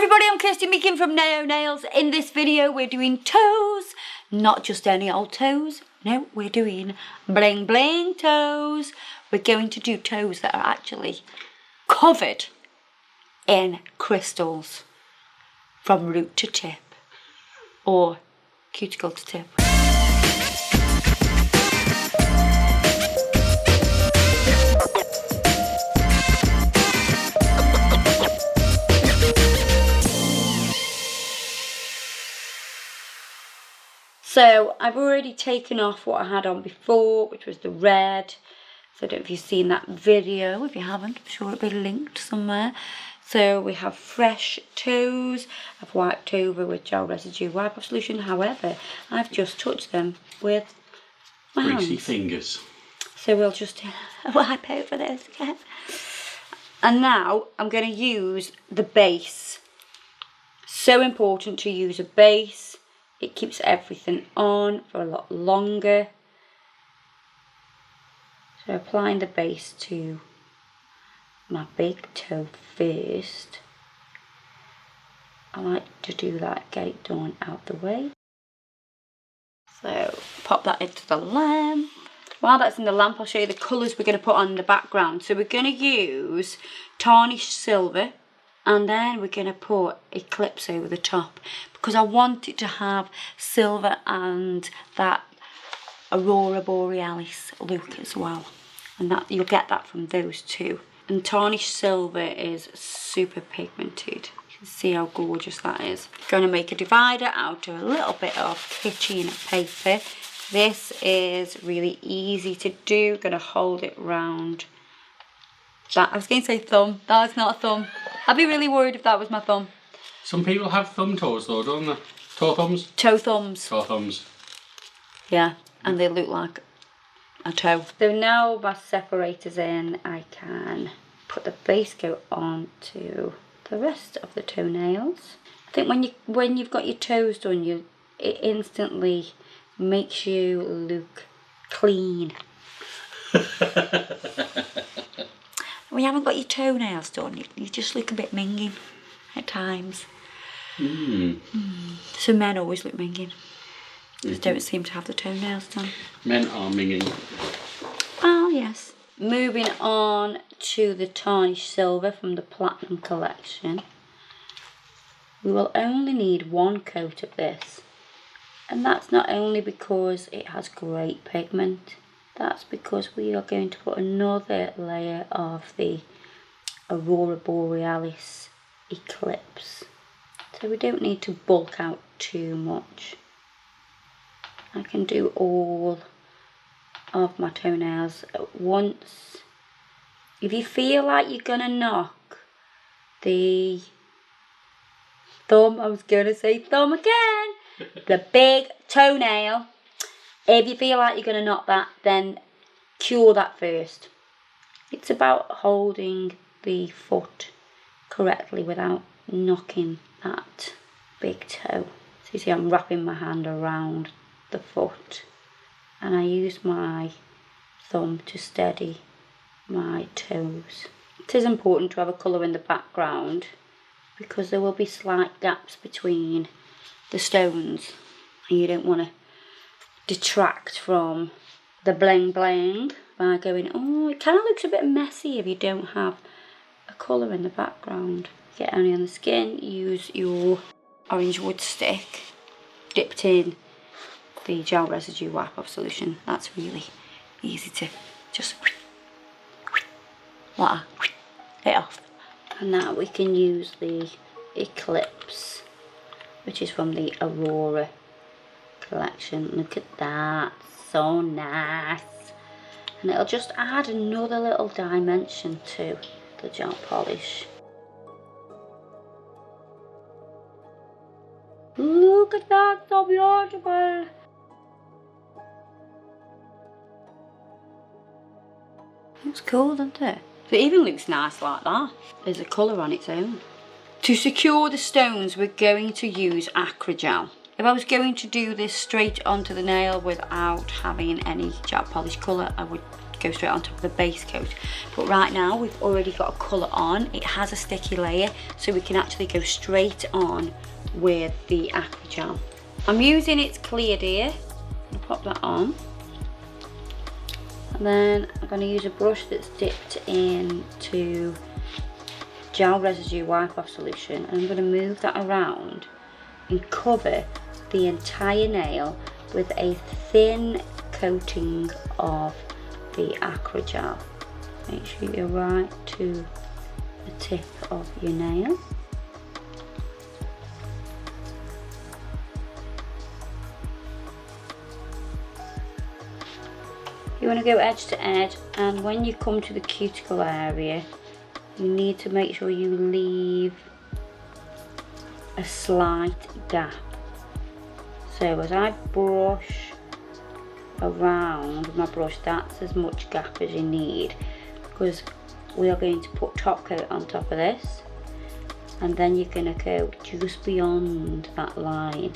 everybody, I'm Kirsty Meekin from Naio Nails. In this video we're doing toes, not just any old toes, no, we're doing bling bling toes. We're going to do toes that are actually covered in crystals from root to tip, or cuticle to tip. So I've already taken off what I had on before, which was the red. So I don't know if you've seen that video. If you haven't, I'm sure it'll be linked somewhere. So we have fresh toes. I've wiped over with gel residue wipe-off solution. However, I've just touched them with my hands. Greasy fingers. So we'll just wipe over this again. And now I'm going to use the base. So important to use a base. It keeps everything on for a lot longer. So applying the base to my big toe first. I like to do that, get it done out the way. So pop that into the lamp. While that's in the lamp, I'll show you the colours we're going to put on the background. So we're going to use Tarnished Silver. And then we're going to put Eclipse over the top, because I want it to have silver and that Aurora Borealis look as well. And that you'll get that from those two. And Tarnished Silver is super pigmented. You can see how gorgeous that is. Going to make a divider out of a little bit of kitchen paper. This is really easy to do. Going to hold it round that. I was going to say thumb. That's not a thumb. I'd be really worried if that was my thumb. Some people have thumb toes though, don't they? Toe thumbs? Toe thumbs. Toe thumbs. Yeah, and they look like a toe. So now my separator's in, I can put the base coat on to the rest of the toenails. I think when you've got your toes done, it instantly makes you look clean. When you haven't got your toenails done, you just look a bit minging at times. So men always look minging. Just don't seem to have the toenails done. Men are minging. Oh yes. Moving on to the Tarnished Silver from the Platinum Collection. We will only need one coat of this. And that's not only because it has great pigment. That's because we are going to put another layer of the Aurora Borealis Eclipse. So we don't need to bulk out too much. I can do all of my toenails at once. If you feel like you're going to knock the thumb, I was going to say thumb again, the big toenail. If you feel like you're going to knock that, then cure that first. It's about holding the foot correctly without knocking that big toe. So you see I'm wrapping my hand around the foot, and I use my thumb to steady my toes. It is important to have a colour in the background because there will be slight gaps between the stones, and you don't want to detract from the bling bling by going, oh, it kind of looks a bit messy if you don't have a colour in the background. Get only on the skin, use your orange wood stick dipped in the gel residue wipe-off solution. That's really easy to just like it off. And now we can use the Eclipse, which is from the Aurora Collection. Look at that, so nice. And it'll just add another little dimension to the gel polish. Look at that, so beautiful. Looks cool, doesn't it? It even looks nice like that. There's a colour on its own. To secure the stones, we're going to use Acrygel. If I was going to do this straight onto the nail without having any gel polish colour, I would go straight on top of the base coat. But right now we've already got a colour on. It has a sticky layer, so we can actually go straight on with the Acrygel. I'm using its cleared here. I'll pop that on. And then I'm going to use a brush that's dipped into gel residue wipe off solution, and I'm going to move that around and cover the entire nail with a thin coating of the Acrygel. Make sure you're right to the tip of your nail. You want to go edge to edge, and when you come to the cuticle area, you need to make sure you leave a slight gap. So as I brush around with my brush, that's as much gap as you need, because we are going to put top coat on top of this, and then you're going to go just beyond that line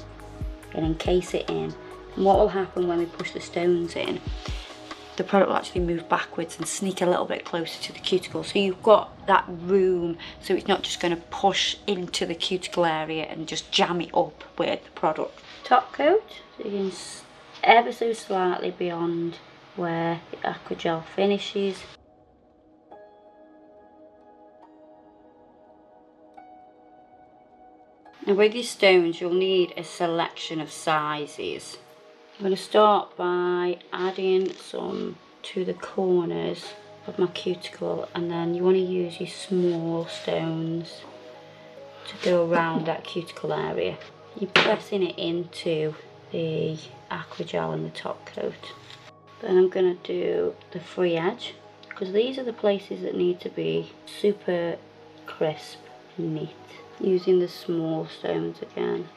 and encase it in. And what will happen when we push the stones in, the product will actually move backwards and sneak a little bit closer to the cuticle, so you've got that room, so it's not just going to push into the cuticle area and just jam it up with the product. Top coat, so you can ever so slightly beyond where the Aquagel finishes. Now with your stones, you'll need a selection of sizes. I'm going to start by adding some to the corners of my cuticle, and then you want to use your small stones to go around that cuticle area. You're pressing it into the Aquagel and the top coat. Then I'm going to do the free edge, because these are the places that need to be super crisp and neat. Using the small stones again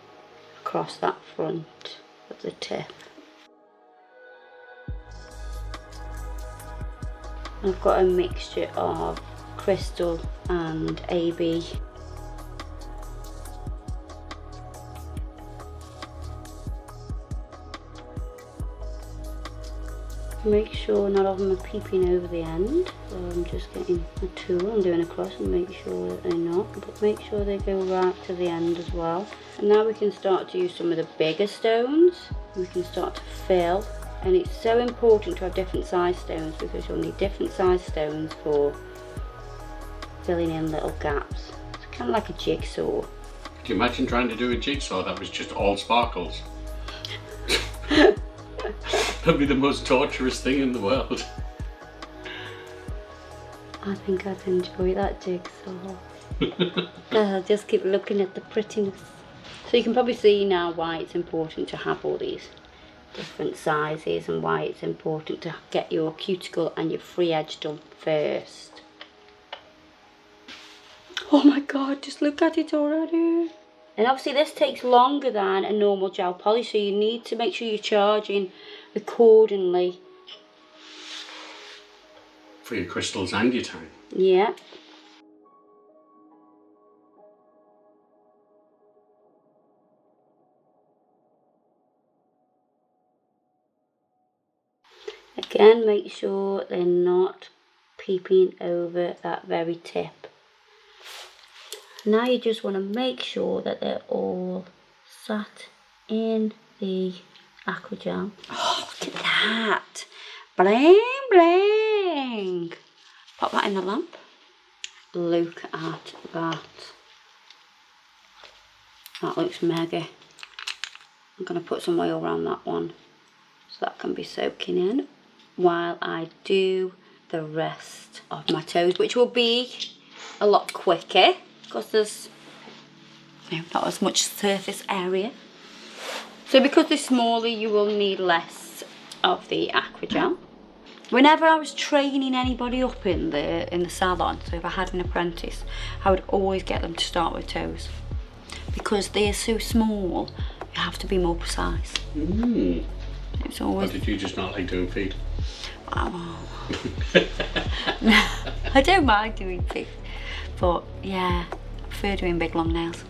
across that front of the tip. I've got a mixture of crystal and AB. Make sure none of them are peeping over the end. So I'm just getting a tool and doing across and make sure that they're not, but make sure they go right to the end as well. And now we can start to use some of the bigger stones. We can start to fill. And it's so important to have different size stones, because you'll need different size stones for filling in little gaps. It's kind of like a jigsaw. Can you imagine trying to do a jigsaw that was just all sparkles? That'd be the most torturous thing in the world. I think I'd enjoy that jigsaw. I'll just keep looking at the prettiness. So you can probably see now why it's important to have all these different sizes, and why it's important to get your cuticle and your free edge done first. Oh my god, just look at it already. And obviously this takes longer than a normal gel polish, so you need to make sure you're charging accordingly. For your crystals and your time. Yeah. Again, make sure they're not peeping over that very tip. Now you just want to make sure that they're all sat in the Aquagel. Oh, look at that! Bling, bling! Pop that in the lamp. Look at that. That looks mega. I'm going to put some oil around that one so that can be soaking in while I do the rest of my toes, which will be a lot quicker because there's not as much surface area. So because they're smaller, you will need less of the Acrygel. Whenever I was training anybody up in the salon, so if I had an apprentice, I would always get them to start with toes. Because they're so small, you have to be more precise. It's always... Or did you just not like doing feet? Oh. No, I don't mind doing feet, but yeah, I prefer doing big long nails.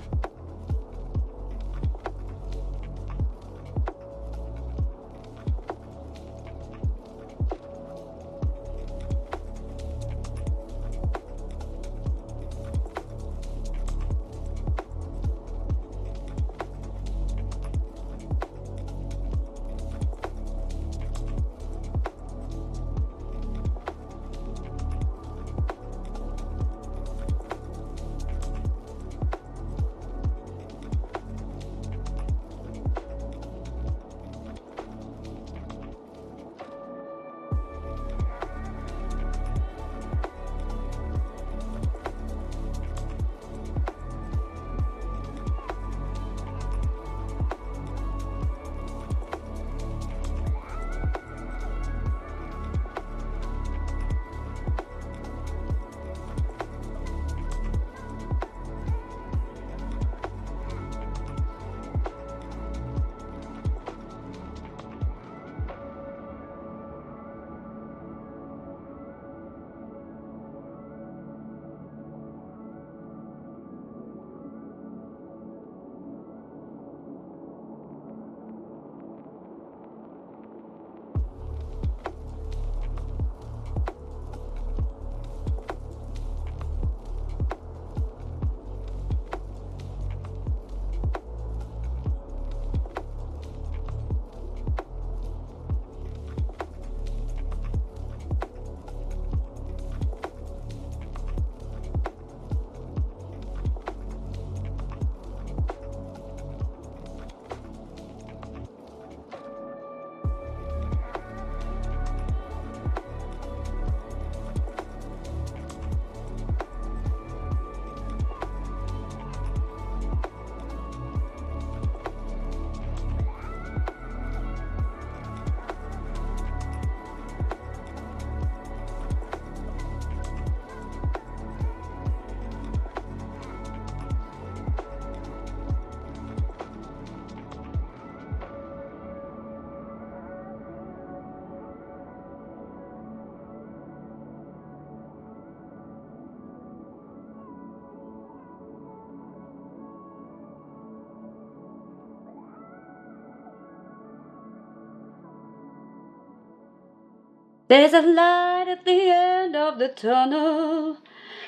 There's a light at the end of the tunnel.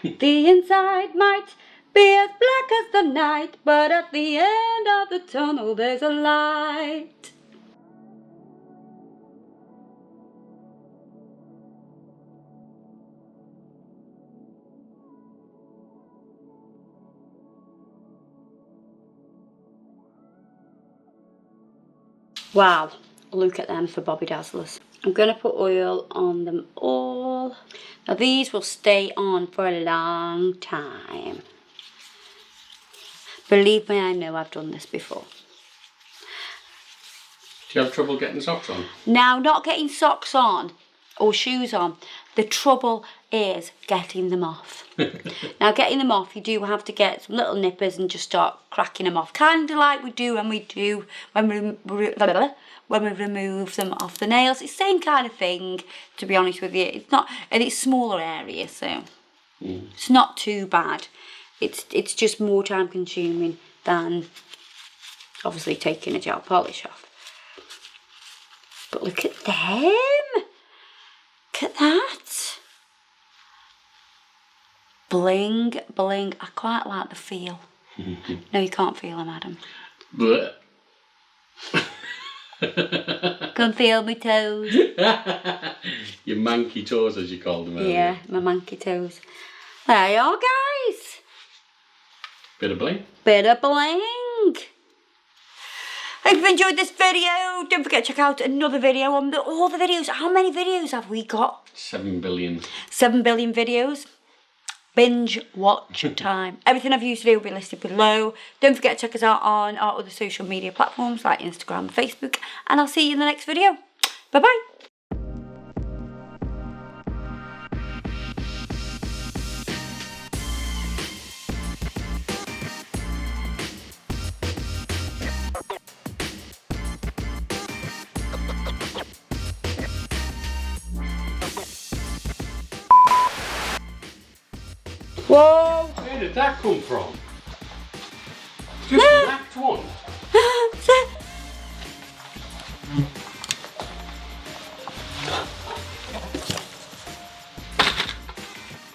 The inside might be as black as the night, but at the end of the tunnel there's a light. Wow, look at them for Bobby Dazzlers. I'm going to put oil on them all. Now these will stay on for a long time. Believe me, I know I've done this before. Do you have trouble getting socks on? Now, not getting socks on or shoes on. The trouble is getting them off. Now, getting them off, you do have to get some little nippers and just start cracking them off. Kind of like we do when we remove them off the nails. It's the same kind of thing, to be honest with you. It's not, and it's smaller areas, so it's not too bad. It's just more time consuming than obviously taking a gel polish off. But look at them. Look at that. Bling, bling. I quite like the feel. No, you can't feel them, Adam. Blech. Come feel my toes. Your manky toes, as you called them earlier. Yeah, my manky toes. There you are, guys. Bit of bling. Bit of bling. If you've enjoyed this video, don't forget to check out another video on all the videos. How many videos have we got? 7 billion. 7 billion videos. Binge watch time. Everything I've used today will be listed below. Don't forget to check us out on our other social media platforms like Instagram and Facebook. And I'll see you in the next video. Bye-bye. Whoa! Where did that come from? Just whacked one.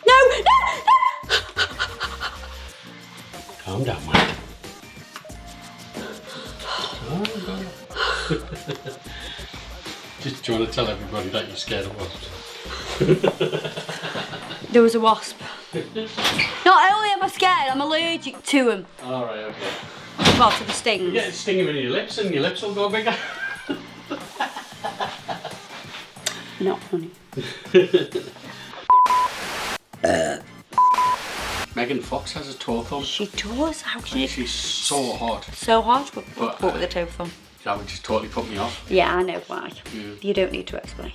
No! Calm down, man. Just trying to tell everybody that you're scared of wasps. There was a wasp. Not only am I scared, I'm allergic to them. Alright, okay. Well, to the stings. You get a stinger in your lips and your lips will go bigger. Not funny. Megan Fox has a toe thumb. She does. How can you? She's so hot. So hard. But, What with the toe thumb? That would just totally put me off. Yeah, I know why. Yeah. You don't need to explain.